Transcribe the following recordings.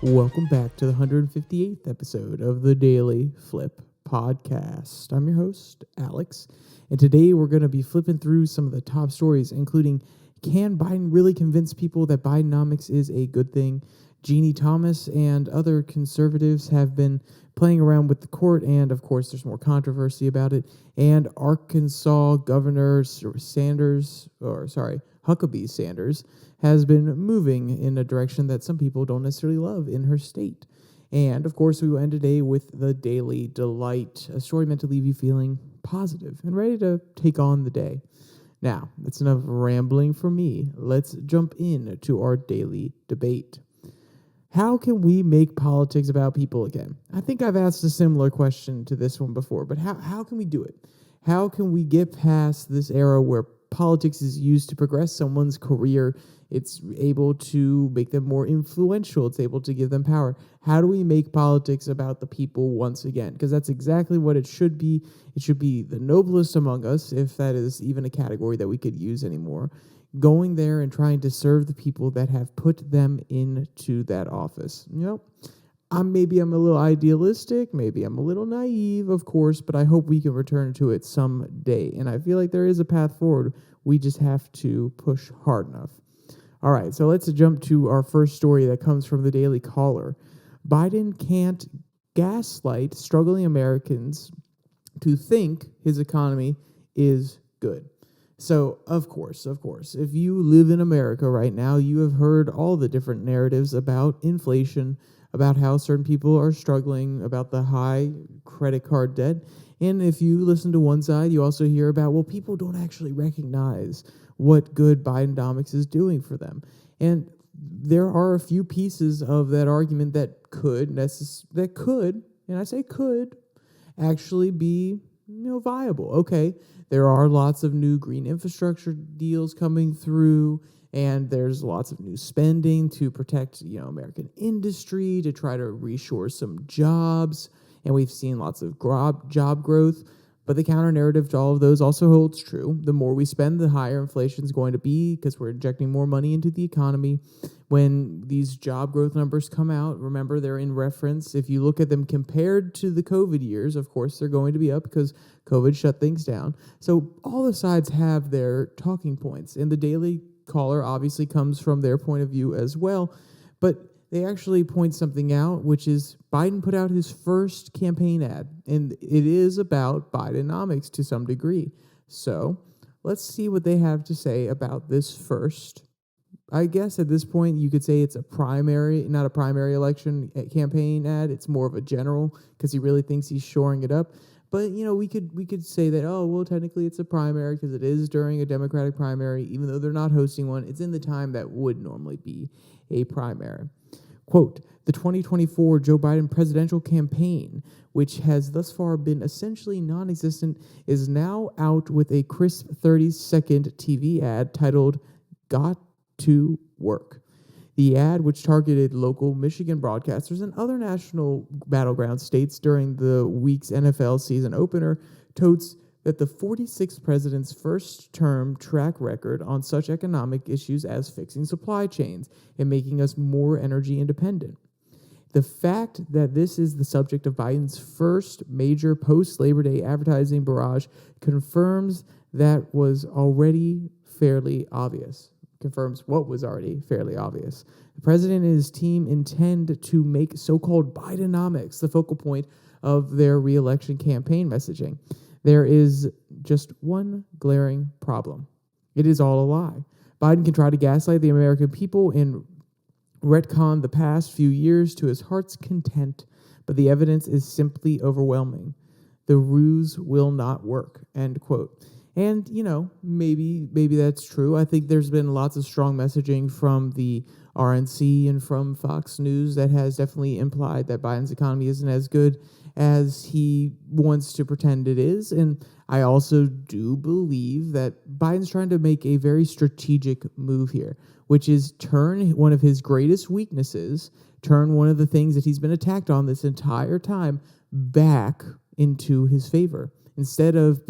Welcome back to the 158th episode of the Daily Flip podcast. I'm your host, Alex, and today we're going to be flipping through some of the top stories, including can Biden really convince people that Bidenomics is a good thing? Ginni Thomas and other conservatives have been playing around with the court, and of course there's more controversy about it. And Arkansas Governor Huckeby-Sanders has been moving in a direction that some people don't necessarily love in her state. And of course, we will end today with the Daily Delight, a story meant to leave you feeling positive and ready to take on the day. Now, that's enough rambling from me. Let's jump in to our daily debate. How can we make politics about people again? I think I've asked a similar question to this one before, but how can we do it? How can we get past this era where politics is used to progress someone's career? It's able to make them more influential. It's able to give them power. How do we make politics about the people once again? Because that's exactly what it should be. It should be the noblest among us, if that is even a category that we could use anymore, going there and trying to serve the people that have put them into that office. Maybe I'm a little idealistic, maybe I'm a little naive, of course, but I hope we can return to it someday. And I feel like there is a path forward. We just have to push hard enough. All right, so let's jump to our first story that comes from the Daily Caller. Biden can't gaslight struggling Americans to think his economy is good. So, of course, if you live in America right now, you have heard all the different narratives about inflation, about how certain people are struggling, about the high credit card debt. And if you listen to one side, you also hear about, well, people don't actually recognize what good Bidenomics is doing for them. And there are a few pieces of that argument that could, and I say could, actually be viable. Okay, there are lots of new green infrastructure deals coming through, and there's lots of new spending to protect, American industry, to try to reshore some jobs, and we've seen lots of job growth. But the counter narrative to all of those also holds true. The more we spend, the higher inflation is going to be because we're injecting more money into the economy. When these job growth numbers come out, remember they're in reference. If you look at them compared to the COVID years, of course, they're going to be up because COVID shut things down. So all the sides have their talking points. And the Daily Caller obviously comes from their point of view as well. But they actually point something out, which is Biden put out his first campaign ad, and it is about Bidenomics to some degree. So let's see what they have to say about this first. I guess at this point you could say it's not a primary election campaign ad. It's more of a general because he really thinks he's shoring it up. But, we could say that, technically it's a primary because it is during a Democratic primary, even though they're not hosting one. It's in the time that would normally be a primary. Quote, the 2024 Joe Biden presidential campaign, which has thus far been essentially non-existent, is now out with a crisp 30-second TV ad titled Got to Work. The ad, which targeted local Michigan broadcasters and other national battleground states during the week's NFL season opener, totes that the 46th president's first-term track record on such economic issues as fixing supply chains and making us more energy independent. The fact that this is the subject of Biden's first major post-Labor Day advertising barrage confirms what was already fairly obvious. The president and his team intend to make so-called Bidenomics the focal point of their re-election campaign messaging. There is just one glaring problem. It is all a lie. Biden can try to gaslight the American people and retcon the past few years to his heart's content, but the evidence is simply overwhelming. The ruse will not work, end quote. And, maybe that's true. I think there's been lots of strong messaging from the RNC and from Fox News that has definitely implied that Biden's economy isn't as good as he wants to pretend it is. And I also do believe that Biden's trying to make a very strategic move here, which is turn one of his greatest weaknesses, turn one of the things that he's been attacked on this entire time back into his favor. Instead of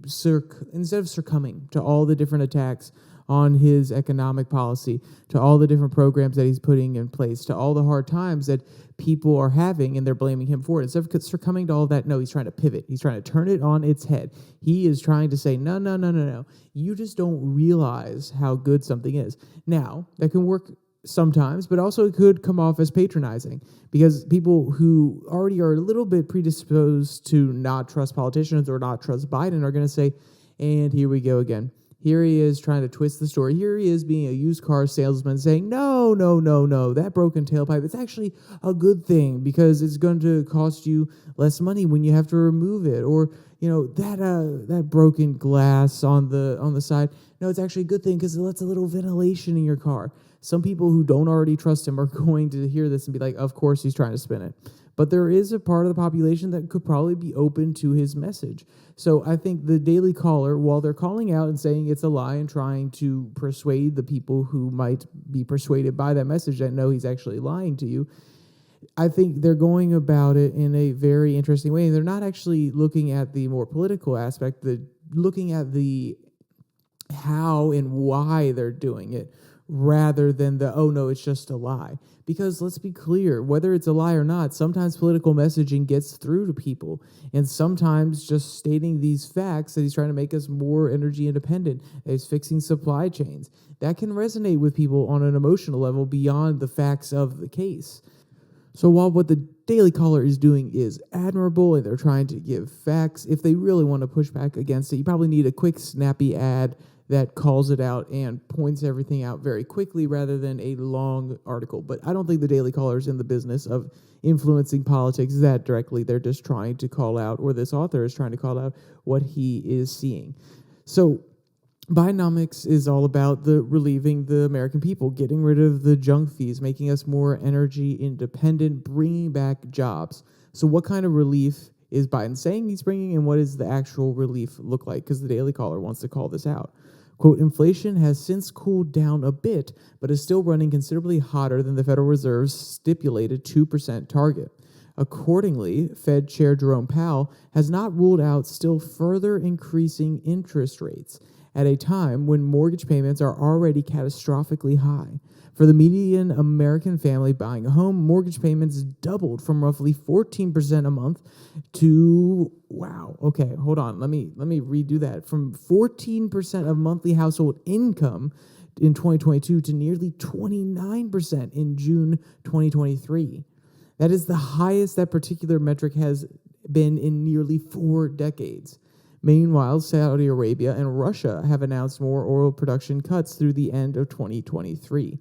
succumbing to all the different attacks on his economic policy, to all the different programs that he's putting in place, to all the hard times that people are having and they're blaming him for it. Instead of succumbing to all that, no, he's trying to pivot. He's trying to turn it on its head. He is trying to say, no, no, no, no, no. You just don't realize how good something is. Now, that can work sometimes, but also it could come off as patronizing, because people who already are a little bit predisposed to not trust politicians or not trust Biden are going to say, and here we go again. Here he is trying to twist the story. Here he is being a used car salesman saying, no, no, no, no, that broken tailpipe, it's actually a good thing because it's going to cost you less money when you have to remove it. Or, that broken glass on the side, no, it's actually a good thing because it lets a little ventilation in your car. Some people who don't already trust him are going to hear this and be like, of course he's trying to spin it. But there is a part of the population that could probably be open to his message. So I think the Daily Caller, while they're calling out and saying it's a lie and trying to persuade the people who might be persuaded by that message that no, he's actually lying to you, I think they're going about it in a very interesting way. They're not actually looking at the more political aspect, looking at the how and why they're doing it, rather than oh no, it's just a lie. Because let's be clear, whether it's a lie or not, sometimes political messaging gets through to people. And sometimes just stating these facts that he's trying to make us more energy independent, that he's fixing supply chains, that can resonate with people on an emotional level beyond the facts of the case. So while what the Daily Caller is doing is admirable and they're trying to give facts, if they really want to push back against it, you probably need a quick, snappy ad that calls it out and points everything out very quickly rather than a long article. But I don't think the Daily Caller is in the business of influencing politics that directly. They're just trying to call out, or this author is trying to call out what he is seeing. So Bidenomics is all about relieving the American people, getting rid of the junk fees, making us more energy independent, bringing back jobs. So what kind of relief is Biden saying he's bringing, and what does the actual relief look like? Because the Daily Caller wants to call this out. Quote, inflation has since cooled down a bit, but is still running considerably hotter than the Federal Reserve's stipulated 2% target. Accordingly, Fed Chair Jerome Powell has not ruled out still further increasing interest rates at a time when mortgage payments are already catastrophically high. For the median American family buying a home, mortgage payments doubled from roughly 14% a month to, wow, okay, hold on, let me redo that. From 14% of monthly household income in 2022 to nearly 29% in June 2023. That is the highest that particular metric has been in nearly 4 decades. Meanwhile, Saudi Arabia and Russia have announced more oil production cuts through the end of 2023.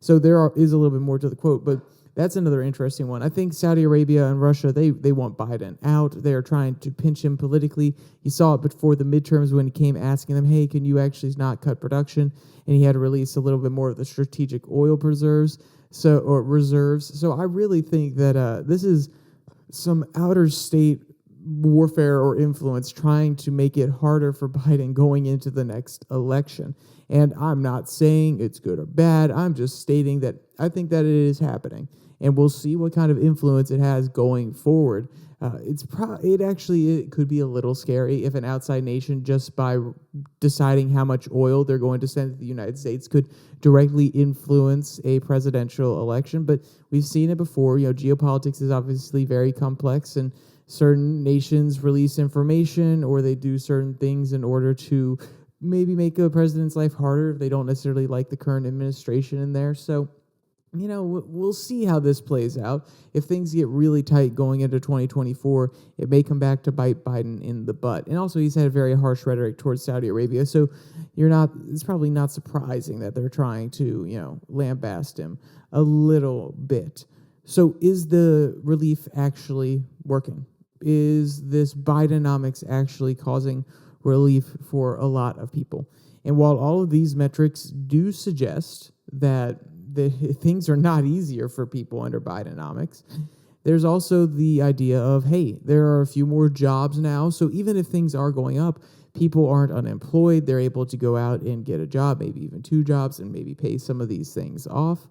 So there is a little bit more to the quote, but that's another interesting one. I think Saudi Arabia and Russia, they want Biden out. They're trying to pinch him politically. You saw it before the midterms when he came asking them, hey, can you actually not cut production? And he had to release a little bit more of the strategic oil reserves. So I really think that this is some outer state warfare or influence trying to make it harder for Biden going into the next election. And I'm not saying it's good or bad. I'm just stating that I think that it is happening. And we'll see what kind of influence it has going forward. It could be a little scary if an outside nation, just by deciding how much oil they're going to send to the United States, could directly influence a presidential election. But we've seen it before. Geopolitics is obviously very complex, and certain nations release information or they do certain things in order to maybe make a president's life harder if they don't necessarily like the current administration in there. So, we'll see how this plays out. If things get really tight going into 2024, it may come back to bite Biden in the butt. And also, he's had a very harsh rhetoric towards Saudi Arabia. So it's probably not surprising that they're trying to, lambaste him a little bit. So is the relief actually working? Is this Bidenomics actually causing relief for a lot of people? And while all of these metrics do suggest that things are not easier for people under Bidenomics, there's also the idea of, hey, there are a few more jobs now. So even if things are going up, people aren't unemployed. They're able to go out and get a job, maybe even 2 jobs, and maybe pay some of these things off.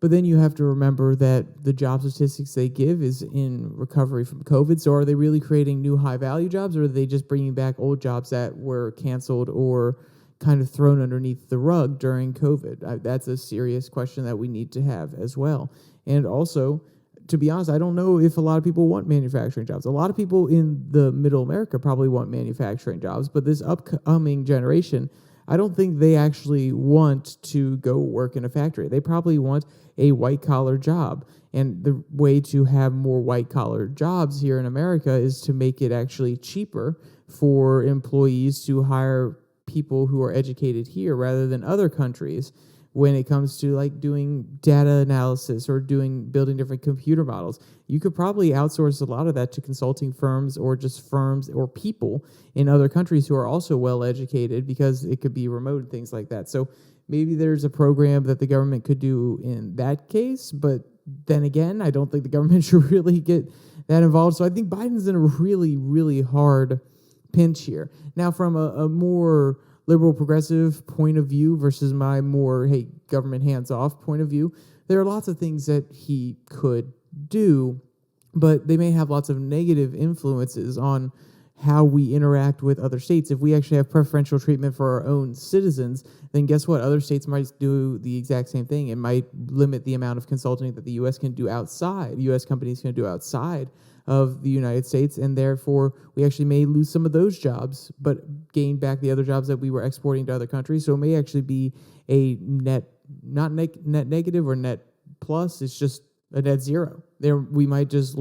But then you have to remember that the job statistics they give is in recovery from COVID. So are they really creating new high-value jobs, or are they just bringing back old jobs that were canceled or kind of thrown underneath the rug during COVID? That's a serious question that we need to have as well. And also, to be honest, I don't know if a lot of people want manufacturing jobs. A lot of people in the middle America probably want manufacturing jobs, but this upcoming generation, I don't think they actually want to go work in a factory. They probably want a white-collar job. And the way to have more white-collar jobs here in America is to make it actually cheaper for employees to hire people who are educated here rather than other countries when it comes to like doing data analysis or building different computer models. You could probably outsource a lot of that to consulting firms or just firms or people in other countries who are also well educated, because it could be remote and things like that. So maybe there's a program that the government could do in that case, but then again, I don't think the government should really get that involved. So I think Biden's in a really, really hard pinch here. Now, from a more liberal progressive point of view versus my more, hey, government hands off point of view, there are lots of things that he could do, but they may have lots of negative influences on how we interact with other states. If we actually have preferential treatment for our own citizens, then guess what? Other states might do the exact same thing. It might limit the amount of consulting that the U.S. can do outside, U.S. companies can do outside of the United States, and therefore we actually may lose some of those jobs, but gain back the other jobs that we were exporting to other countries. So it may actually be a net negative or net plus. It's just a net zero. There, we might just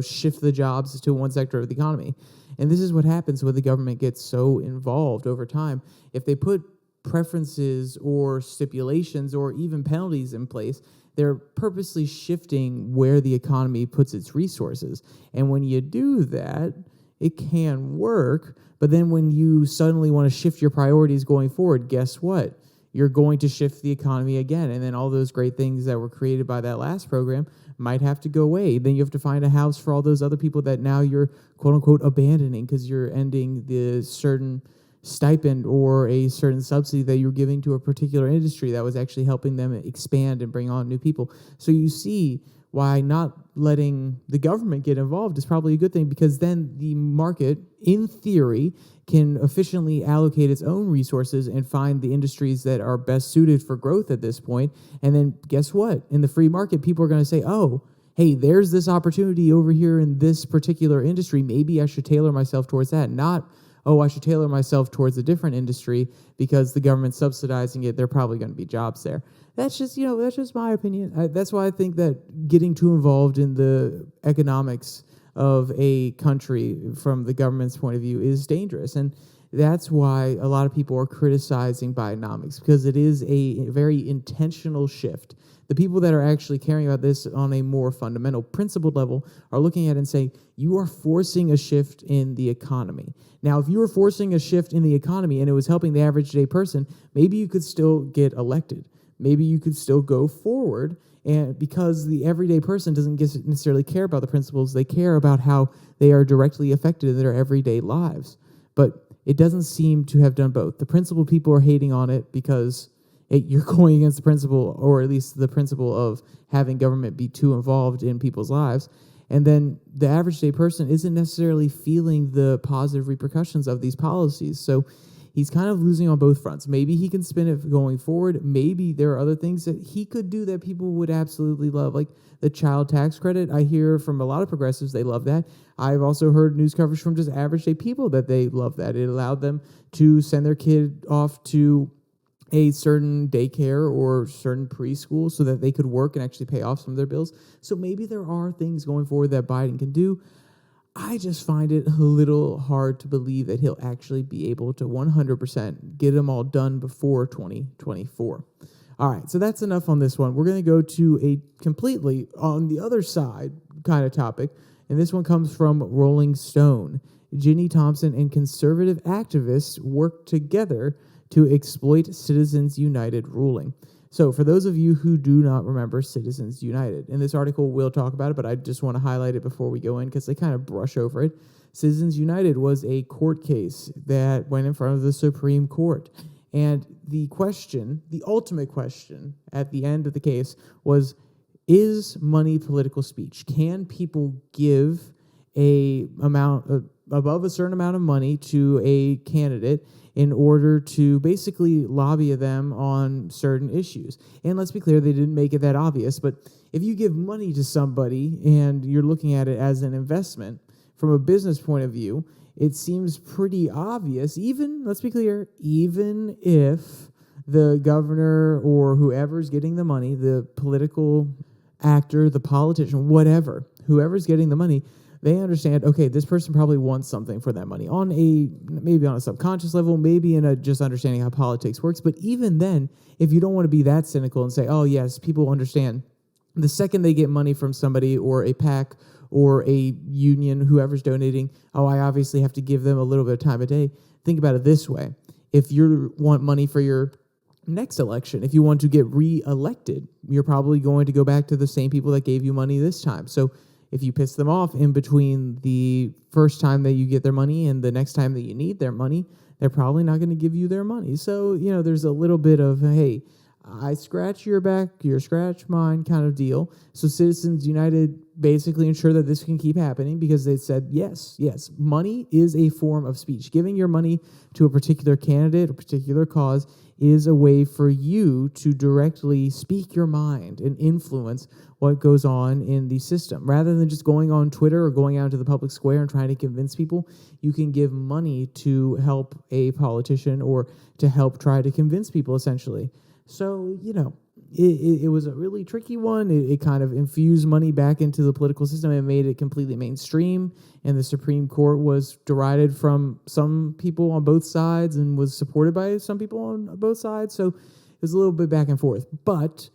shift the jobs to one sector of the economy, and this is what happens when the government gets so involved over time. If they put preferences or stipulations or even penalties in place, they're purposely shifting where the economy puts its resources. And when you do that, it can work. But then when you suddenly want to shift your priorities going forward, guess what? You're going to shift the economy again. And then all those great things that were created by that last program might have to go away. Then you have to find a house for all those other people that now you're, quote unquote, abandoning because you're ending the certain stipend or a certain subsidy that you're giving to a particular industry that was actually helping them expand and bring on new people. So you see why not letting the government get involved is probably a good thing, because then the market, in theory, can efficiently allocate its own resources and find the industries that are best suited for growth at this point. And then guess what? In the free market, people are going to say, oh, hey, there's this opportunity over here in this particular industry. Maybe I should tailor myself towards that, not oh, I should tailor myself towards a different industry because the government's subsidizing it. There are probably going to be jobs there. That's just, that's just my opinion. That's why I think that getting too involved in the economics of a country from the government's point of view is dangerous. And that's why a lot of people are criticizing Bidenomics, because it is a very intentional shift. The people that are actually caring about this on a more fundamental, principled level are looking at it and saying, you are forcing a shift in the economy. Now, if you were forcing a shift in the economy and it was helping the average day person, maybe you could still get elected. Maybe you could still go forward, and because the everyday person doesn't necessarily care about the principles, they care about how they are directly affected in their everyday lives. But it doesn't seem to have done both. The principled people are hating on it because you're going against the principle, or at least the principle of having government be too involved in people's lives. And then the average day person isn't necessarily feeling the positive repercussions of these policies. So he's kind of losing on both fronts. Maybe he can spin it going forward. Maybe there are other things that he could do that people would absolutely love, like the child tax credit. I hear from a lot of progressives, they love that. I've also heard news coverage from just average day people that they love that. It allowed them to send their kid off to a certain daycare or certain preschool so that they could work and actually pay off some of their bills. So maybe there are things going forward that Biden can do. I just find it a little hard to believe that he'll actually be able to 100% get them all done before 2024. All right, so that's enough on this one. We're going to go to a completely on the other side kind of topic, and this one comes from Rolling Stone. Ginni Thomas and conservative activists work together to exploit Citizens United ruling. So for those of you who do not remember Citizens United, in this article we'll talk about it, but I just want to highlight it before we go in because they kind of brush over it. Citizens United was a court case that went in front of the Supreme Court. And the question, the ultimate question at the end of the case was, is money political speech? Can people give a above a certain amount of money to a candidate in order to basically lobby them on certain issues. And let's be clear, they didn't make it that obvious, but if you give money to somebody and you're looking at it as an investment from a business point of view, it seems pretty obvious, even, let's be clear, even if the governor or whoever's getting the money, the political actor, the politician, whatever, whoever's getting the money, they understand, okay, this person probably wants something for that money maybe on a subconscious level, maybe in a just understanding how politics works. But even then, if you don't want to be that cynical and say, oh yes, people understand the second they get money from somebody or a PAC or a union, whoever's donating, oh, I obviously have to give them a little bit of time a day. Think about it this way. If you want money for your next election, if you want to get re-elected, you're probably going to go back to the same people that gave you money this time. So if you piss them off in between the first time that you get their money and the next time that you need their money, they're probably not going to give you their money. So, there's a little bit of, hey, I scratch your back, you scratch mine kind of deal. So Citizens United basically ensured that this can keep happening because they said, yes, money is a form of speech. Giving your money to a particular candidate, a particular cause, is a way for you to directly speak your mind and influence what goes on in the system. Rather than just going on Twitter or going out into the public square and trying to convince people, you can give money to help a politician or to help try to convince people, essentially. So, it was a really tricky one. It kind of infused money back into the political system and made it completely mainstream. And the Supreme Court was derided from some people on both sides and was supported by some people on both sides. So it was a little bit back and forth. But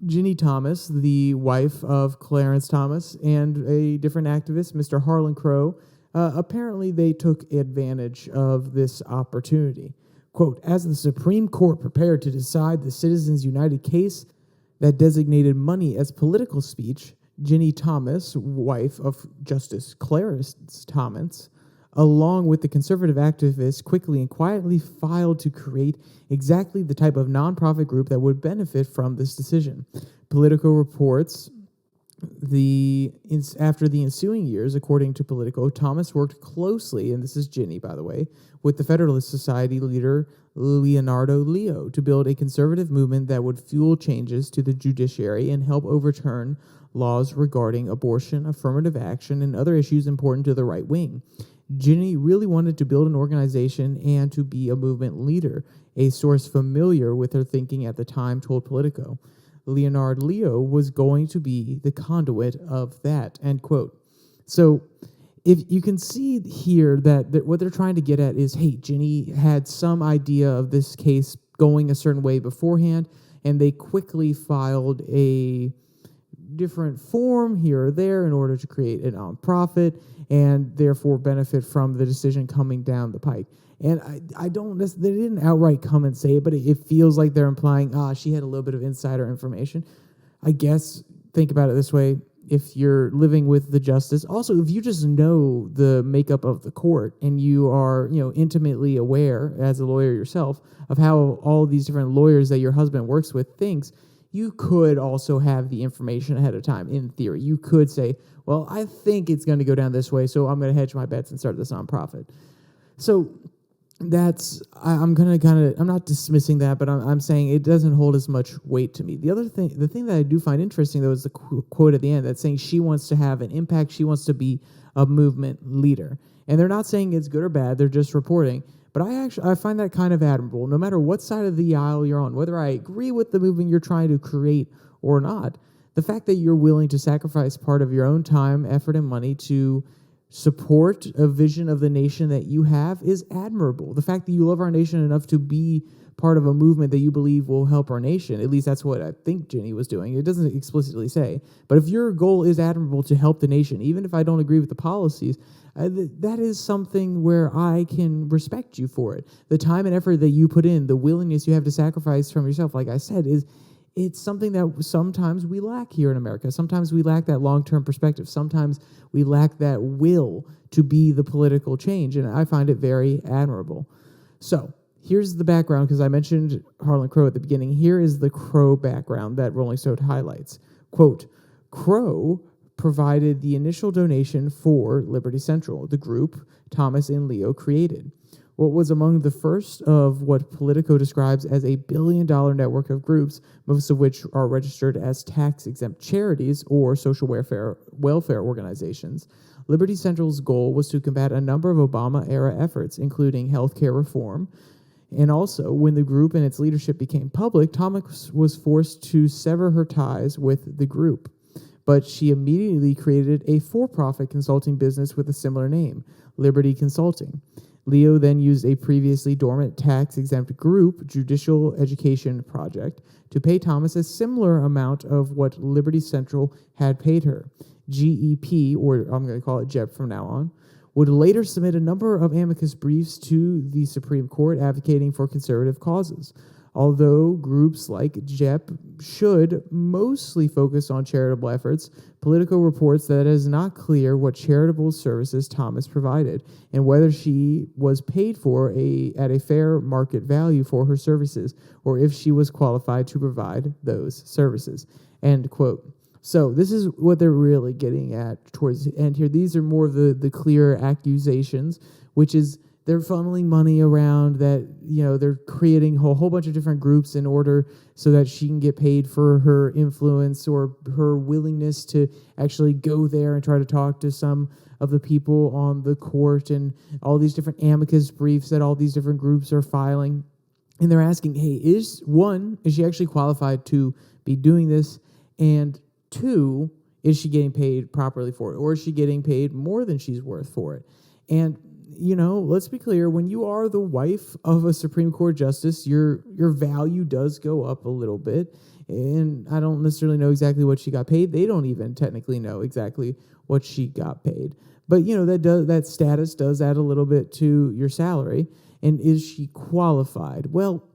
Ginni Thomas, the wife of Clarence Thomas, and a different activist, Mr. Harlan Crow, apparently they took advantage of this opportunity. Quote, as the Supreme Court prepared to decide the Citizens United case that designated money as political speech, Ginni Thomas, wife of Justice Clarence Thomas, along with the conservative activists, quickly and quietly filed to create exactly the type of nonprofit group that would benefit from this decision. Politico reports after the ensuing years, according to Politico, Thomas worked closely, and this is Ginni, by the way, with the Federalist Society leader Leonardo Leo to build a conservative movement that would fuel changes to the judiciary and help overturn laws regarding abortion, affirmative action, and other issues important to the right wing. Ginni really wanted to build an organization and to be a movement leader, a source familiar with her thinking at the time told Politico. Leonardo Leo was going to be the conduit of that, end quote. So if you can see here that what they're trying to get at is, hey, Ginni had some idea of this case going a certain way beforehand, and they quickly filed a different form here or there in order to create a nonprofit and therefore benefit from the decision coming down the pike. And they didn't outright come and say it, but it feels like they're implying, she had a little bit of insider information. I guess, think about it this way. If you're living with the justice, also, if you just know the makeup of the court and you are, intimately aware as a lawyer yourself of how all these different lawyers that your husband works with thinks, you could also have the information ahead of time. In theory, you could say, well, I think it's going to go down this way, so I'm going to hedge my bets and start this nonprofit. So I'm not dismissing that, but I'm saying it doesn't hold as much weight to me. The thing that I do find interesting, though, is the quote at the end that's saying she wants to have an impact. She wants to be a movement leader. And they're not saying it's good or bad. They're just reporting. But I find that kind of admirable. No matter what side of the aisle you're on, whether I agree with the movement you're trying to create or not, the fact that you're willing to sacrifice part of your own time, effort, and money to support a vision of the nation that you have is admirable. The fact that you love our nation enough to be part of a movement that you believe will help our nation, at least that's what I think Ginni was doing. It doesn't explicitly say. But if your goal is admirable to help the nation, even if I don't agree with the policies, that is something where I can respect you for it. The time and effort that you put in, the willingness you have to sacrifice from yourself, like I said, it's something that sometimes we lack here in America. Sometimes we lack that long-term perspective. Sometimes we lack that will to be the political change, and I find it very admirable. So here's the background, because I mentioned Harlan Crow at the beginning. Here is the Crow background that Rolling Stone highlights. Quote, Crow provided the initial donation for Liberty Central, the group Thomas and Leo created. What was among the first of what Politico describes as a billion-dollar network of groups, most of which are registered as tax-exempt charities or social welfare organizations. Liberty Central's goal was to combat a number of Obama-era efforts, including healthcare reform. And also, when the group and its leadership became public, Thomas was forced to sever her ties with the group. But she immediately created a for-profit consulting business with a similar name, Liberty Consulting. Leo then used a previously dormant tax-exempt group, Judicial Education Project, to pay Thomas a similar amount of what Liberty Central had paid her. GEP, or I'm going to call it JEP from now on, would later submit a number of amicus briefs to the Supreme Court advocating for conservative causes. Although groups like JEP should mostly focus on charitable efforts, Politico reports that it is not clear what charitable services Thomas provided and whether she was paid for at a fair market value for her services or if she was qualified to provide those services. End quote. So this is what they're really getting at towards the end here. These are more of the clear accusations, which is they're funneling money around that, they're creating a whole bunch of different groups in order so that she can get paid for her influence or her willingness to actually go there and try to talk to some of the people on the court and all these different amicus briefs that all these different groups are filing. And they're asking, hey, is she actually qualified to be doing this? And two, is she getting paid properly for it? Or is she getting paid more than she's worth for it? And let's be clear, when you are the wife of a Supreme Court justice, your value does go up a little bit. And I don't necessarily know exactly what she got paid. They don't even technically know exactly what she got paid. But, that status does add a little bit to your salary. And is she qualified? Well,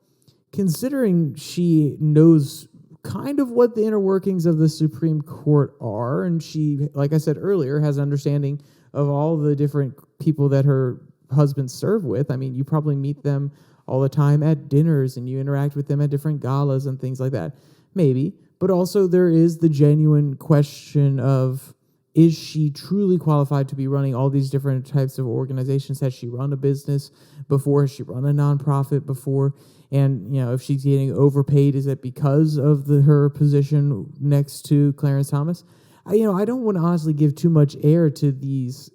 considering she knows kind of what the inner workings of the Supreme Court are, and she, like I said earlier, has an understanding of all the different people that her husband serve with. I mean, you probably meet them all the time at dinners and you interact with them at different galas and things like that. Maybe. But also there is the genuine question of, is she truly qualified to be running all these different types of organizations? Has she run a business before? Has she run a nonprofit before? And, if she's getting overpaid, is it because of her position next to Clarence Thomas? I don't want to honestly give too much air to these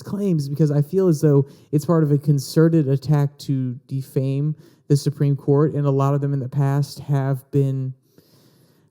claims because I feel as though it's part of a concerted attack to defame the Supreme Court, and a lot of them in the past have been,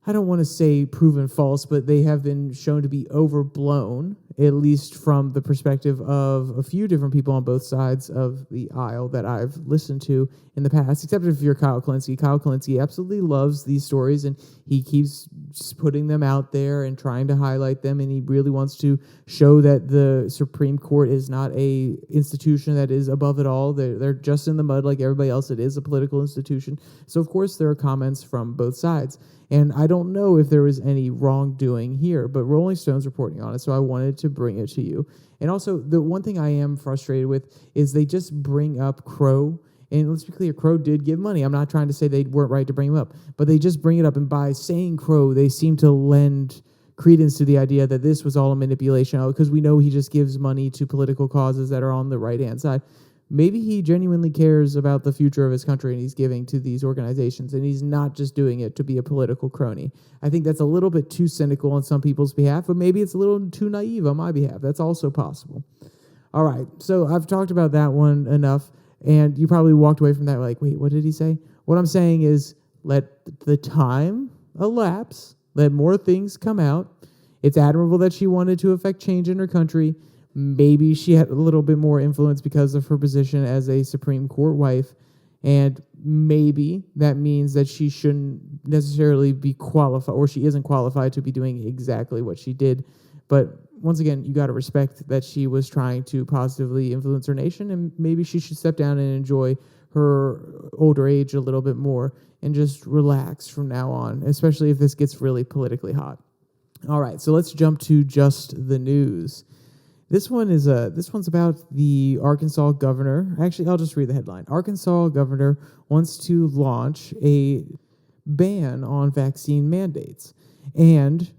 I don't want to say proven false, but they have been shown to be overblown, at least from the perspective of a few different people on both sides of the aisle that I've listened to in the past, except if you're Kyle Klinsky. Kyle Klinsky absolutely loves these stories, and he keeps just putting them out there and trying to highlight them, and he really wants to show that the Supreme Court is not a institution that is above it all. They're just in the mud like everybody else. It is a political institution. So, of course, there are comments from both sides. And I don't know if there was any wrongdoing here, but Rolling Stone's reporting on it, so I wanted to bring it to you. And also, the one thing I am frustrated with is they just bring up Crow. And let's be clear, Crow did give money. I'm not trying to say they weren't right to bring him up, but they just bring it up. And by saying Crow, they seem to lend credence to the idea that this was all a manipulation, because we know he just gives money to political causes that are on the right-hand side. Maybe he genuinely cares about the future of his country and he's giving to these organizations and he's not just doing it to be a political crony. I think that's a little bit too cynical on some people's behalf, but maybe it's a little too naive on my behalf. That's also possible. All right, so I've talked about that one enough, and you probably walked away from that like, wait, what did he say? What I'm saying is let the time elapse, let more things come out. It's admirable that she wanted to affect change in her country. Maybe she had a little bit more influence because of her position as a Supreme Court wife, and maybe that means that she shouldn't necessarily be qualified, or she isn't qualified to be doing exactly what she did. But once again, you got to respect that she was trying to positively influence her nation, and maybe she should step down and enjoy her older age a little bit more and just relax from now on, especially if this gets really politically hot. All right, so let's jump to just the news. This one's about the Arkansas governor. Actually, I'll just read the headline. Arkansas governor wants to launch a ban on vaccine mandates. And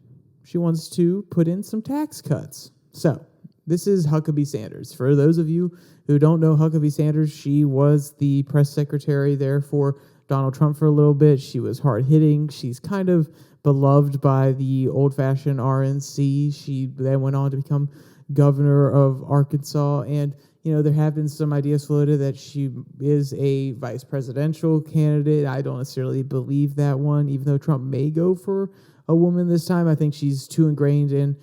she wants to put in some tax cuts. So this is Huckeby-Sanders. For those of you who don't know Huckeby-Sanders, she was the press secretary there for Donald Trump for a little bit. She was hard-hitting. She's kind of beloved by the old-fashioned RNC. She then went on to become governor of Arkansas, and there have been some ideas floated that she is a vice presidential candidate. I don't necessarily believe that one, even though Trump may go for a woman this time. I think she's too ingrained in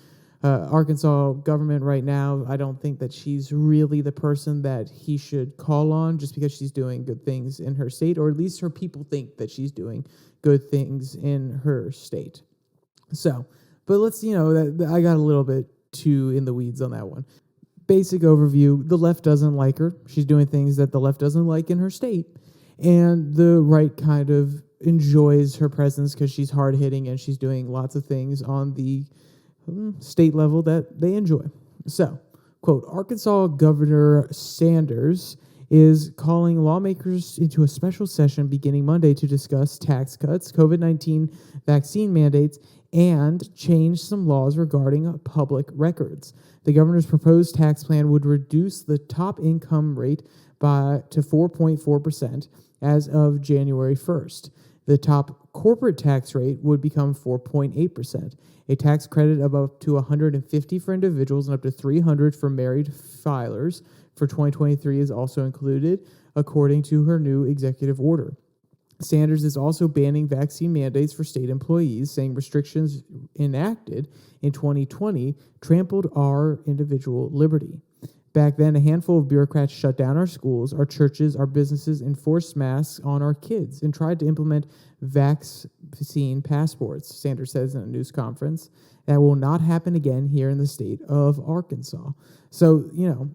Arkansas government right now. I don't think that she's really the person that he should call on just because she's doing good things in her state, or at least her people think that she's doing good things in her state. So, but let's, I got a little bit too in the weeds on that one. Basic overview, the left doesn't like her. She's doing things that the left doesn't like in her state. And the right kind of enjoys her presence because she's hard-hitting and she's doing lots of things on the state level that they enjoy. So, quote, Arkansas Governor Sanders is calling lawmakers into a special session beginning Monday to discuss tax cuts, COVID-19 vaccine mandates, and change some laws regarding public records. The governor's proposed tax plan would reduce the top income rate to 4.4% as of January 1st. The top corporate tax rate would become 4.8%. A tax credit of up to $150 for individuals and up to $300 for married filers for 2023 is also included, according to her new executive order. Sanders is also banning vaccine mandates for state employees, saying restrictions enacted in 2020 trampled our individual liberty. Back then, a handful of bureaucrats shut down our schools, our churches, our businesses, enforced masks on our kids, and tried to implement vaccine passports, Sanders says in a news conference. That will not happen again here in the state of Arkansas. So,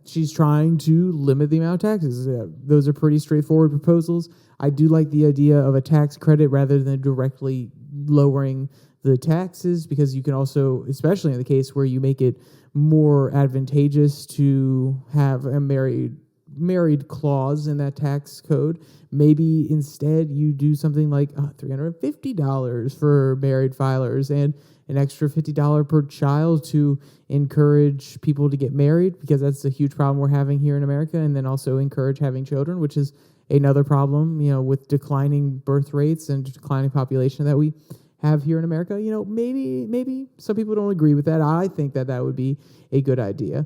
she's trying to limit the amount of taxes. Those are pretty straightforward proposals. I do like the idea of a tax credit rather than directly lowering the taxes, because you can also, especially in the case where you make it more advantageous to have a married clause in that tax code, maybe instead you do something like $350 for married filers and an extra $50 per child to encourage people to get married, because that's a huge problem we're having here in America, and then also encourage having children, which is another problem, with declining birth rates and declining population that we have here in America. Maybe some people don't agree with that. I think that would be a good idea.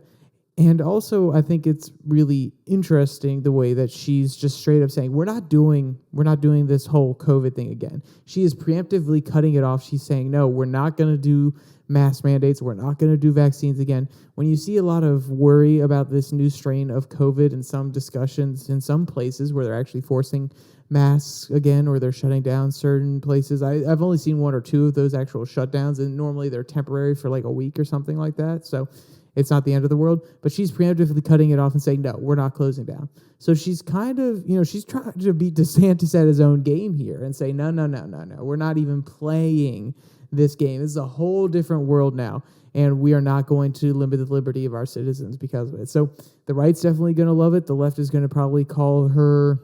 And also, I think it's really interesting the way that she's just straight up saying, we're not doing this whole COVID thing again. She is preemptively cutting it off. She's saying, no, we're not going to do mask mandates. We're not going to do vaccines again. When you see a lot of worry about this new strain of COVID and some discussions in some places where they're actually forcing masks again, or they're shutting down certain places. I've only seen one or two of those actual shutdowns, and normally they're temporary for like a week or something like that. So it's not the end of the world, but she's preemptively cutting it off and saying, no, we're not closing down. So she's kind of, she's trying to beat DeSantis at his own game here and say, no, we're not even playing this game. This is a whole different world now, and we are not going to limit the liberty of our citizens because of it. So the right's definitely going to love it. The left is going to probably call her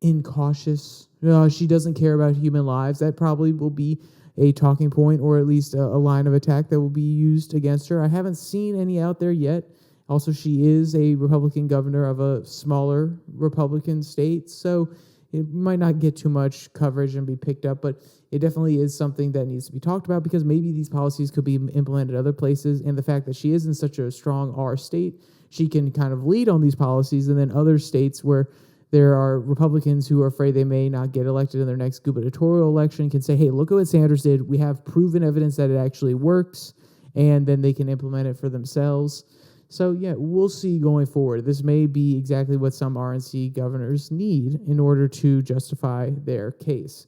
incautious. She doesn't care about human lives. That probably will be a talking point, or at least a line of attack that will be used against her. I haven't seen any out there yet. Also, she is a Republican governor of a smaller Republican state, so it might not get too much coverage and be picked up, but it definitely is something that needs to be talked about, because maybe these policies could be implemented other places, and the fact that she is in such a strong R state, she can kind of lead on these policies, and then other states where there are Republicans who are afraid they may not get elected in their next gubernatorial election can say, hey, look at what Sanders did. We have proven evidence that it actually works, and then they can implement it for themselves. So, yeah, we'll see going forward. This may be exactly what some RNC governors need in order to justify their case.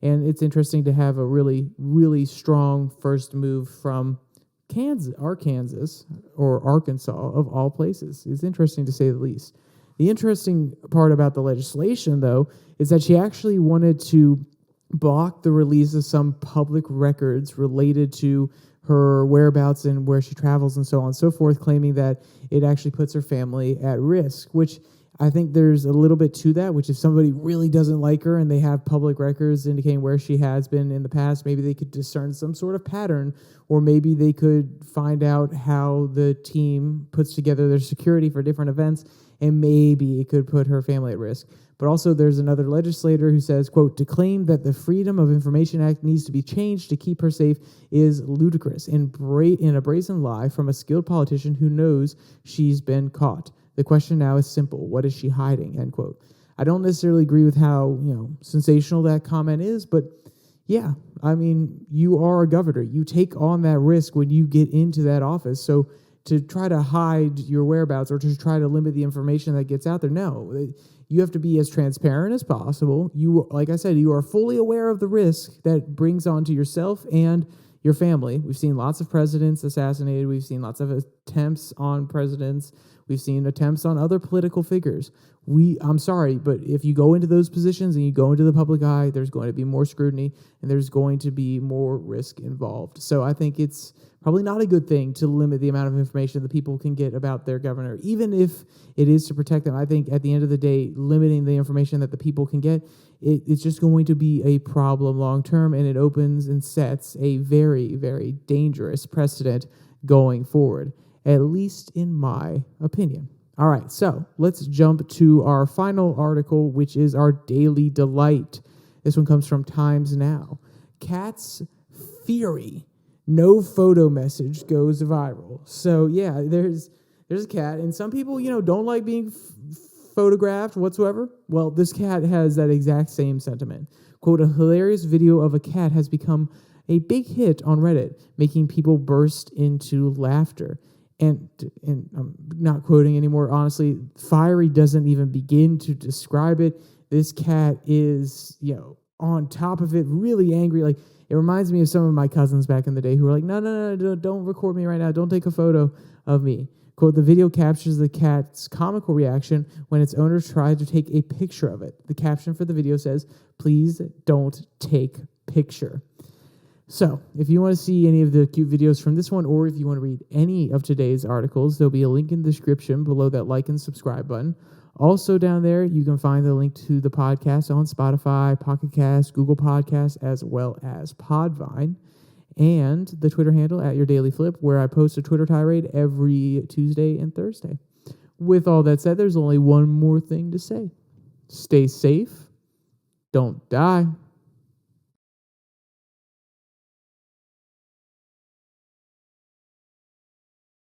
And it's interesting to have a really, really strong first move from Arkansas, or Arkansas of all places. It's interesting to say the least. The interesting part about the legislation, though, is that she actually wanted to block the release of some public records related to her whereabouts and where she travels and so on and so forth, claiming that it actually puts her family at risk, which I think there's a little bit to that, which if somebody really doesn't like her and they have public records indicating where she has been in the past, maybe they could discern some sort of pattern, or maybe they could find out how the team puts together their security for different events, and maybe it could put her family at risk. But also there's another legislator who says, quote, to claim that the Freedom of Information Act needs to be changed to keep her safe is ludicrous and in a brazen lie from a skilled politician who knows she's been caught. The question now is simple. What is she hiding? End quote. I don't necessarily agree with how, sensational that comment is, but yeah, I mean, you are a governor. You take on that risk when you get into that office. So to try to hide your whereabouts or to try to limit the information that gets out there, no. You have to be as transparent as possible. You, like I said, you are fully aware of the risk that brings onto yourself and your family. We've seen lots of presidents assassinated. We've seen lots of attempts on presidents. We've seen attempts on other political figures. I'm sorry, but if you go into those positions and you go into the public eye, there's going to be more scrutiny and there's going to be more risk involved. So I think it's probably not a good thing to limit the amount of information that people can get about their governor, even if it is to protect them. I think at the end of the day, limiting the information that the people can get, it's just going to be a problem long term, and it opens and sets a very, very dangerous precedent going forward, at least in my opinion. All right, so let's jump to our final article, which is our Daily Delight. This one comes from Times Now. Cat's fury. No photo message goes viral. So yeah, there's a cat, and some people, don't like being photographed whatsoever. Well, this cat has that exact same sentiment. Quote, a hilarious video of a cat has become a big hit on Reddit, making people burst into laughter. And I'm not quoting anymore. Honestly, fiery doesn't even begin to describe it. This cat is, on top of it, really angry. Like, it reminds me of some of my cousins back in the day who were like, no, don't record me right now. Don't take a photo of me. Quote, the video captures the cat's comical reaction when its owner tried to take a picture of it. The caption for the video says, please don't take picture. So, if you want to see any of the cute videos from this one, or if you want to read any of today's articles, there'll be a link in the description below that like and subscribe button. Also down there, you can find the link to the podcast on Spotify, Pocket Cast, Google Podcasts, as well as Podvine, and the Twitter handle at your DailyFlip, where I post a Twitter tirade every Tuesday and Thursday. With all that said, there's only one more thing to say. Stay safe. Don't die.